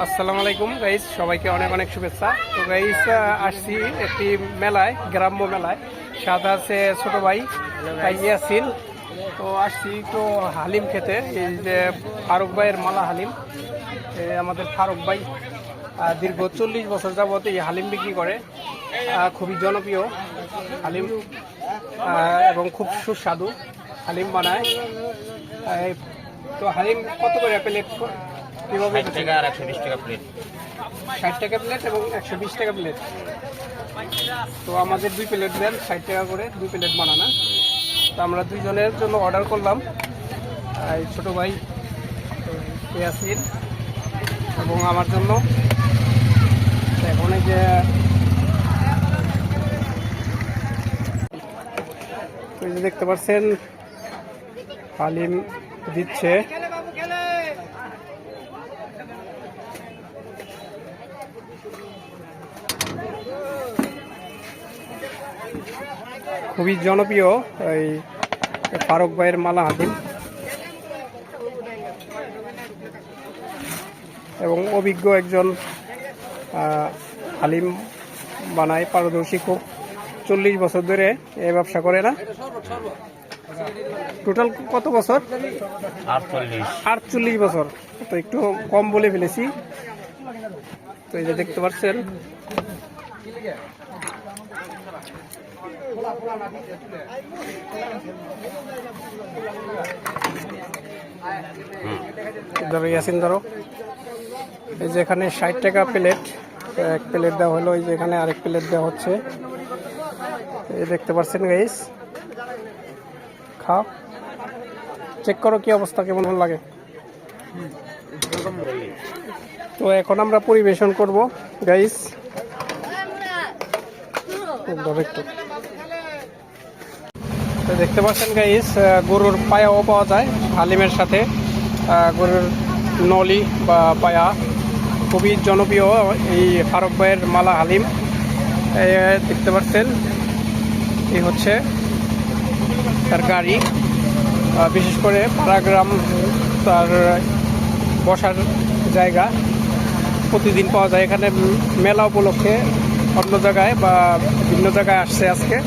আসসালামু আলাইকুম গাইস, সবাইকে অনেক অনেক শুভেচ্ছা। তো গাইস আসছি একটি মেলায়, গ্রাম্য মেলায়। সাথে আছে ছোট ভাই ইয়াসিন। তো আসছি একটু হালিম খেতে। এই যে ফারুক ভাইয়ের মালা হালিম, আমাদের ফারুক ভাই দীর্ঘ 40 বছর যাবত এই হালিম বিক্রি করে। খুবই জনপ্রিয় হালিম এবং খুব সুস্বাদু হালিম বানায়। তো হালিম কত করে প্লেট? 60 টাকা আর 120 টাকা প্লেট। 60 টাকা প্লেট এবং 120 টাকা প্লেট। তো আমাদের 2 প্লেট দেন, 60 টাকা করে 2 প্লেট বানানা। তো আমরা 2 জনের জন্য অর্ডার করলাম। এই ছোটো ভাই ইয়াসিন এবং আমার জন্য। এখন এই যে দেখতে পাচ্ছেন হালিম দিচ্ছে। খুবই জনপ্রিয় এই ফারুক ভাইয়ের মালা হালিম এবং অভিজ্ঞ একজন হালিম বানায়, পারদর্শী, খুব 40 বছর ধরে এই ব্যবসা করে। না টোটাল কত বছর? 48 বছর। তো একটু কম বলে ফেলেছি। তো এই যে দেখতে পাচ্ছেন ধরো ইয়াসিন, ধরো। এই যে এখানে 60 টাকা প্লেট, এক প্লেট দেওয়া হলো। এই যে এখানে আরেক প্লেট দেওয়া হচ্ছে। এই দেখতে পাচ্ছেন গাইস, খাও, চেক করো কি অবস্থা, কেমন লাগে। তো এখন আমরা পরিবেশন করব গাইস। একটু দেখতে পাচ্ছেন গাইস, গরুর পায়াও পাওয়া যায় হালিমের সাথে। গরুর নলি বা পায়া খুবই জনপ্রিয় এই ফারুক ভাইয়ের মালা হালিম। দেখতে পাচ্ছেন এই হচ্ছে তার গাড়ি। বিশেষ করে পাড়াগ্রাম তার বসার জায়গা প্রতিদিন পাওয়া যায়। এখানে মেলা উপলক্ষে অন্য জায়গায় বা ভিন্ন জায়গায় আসছে আজকে।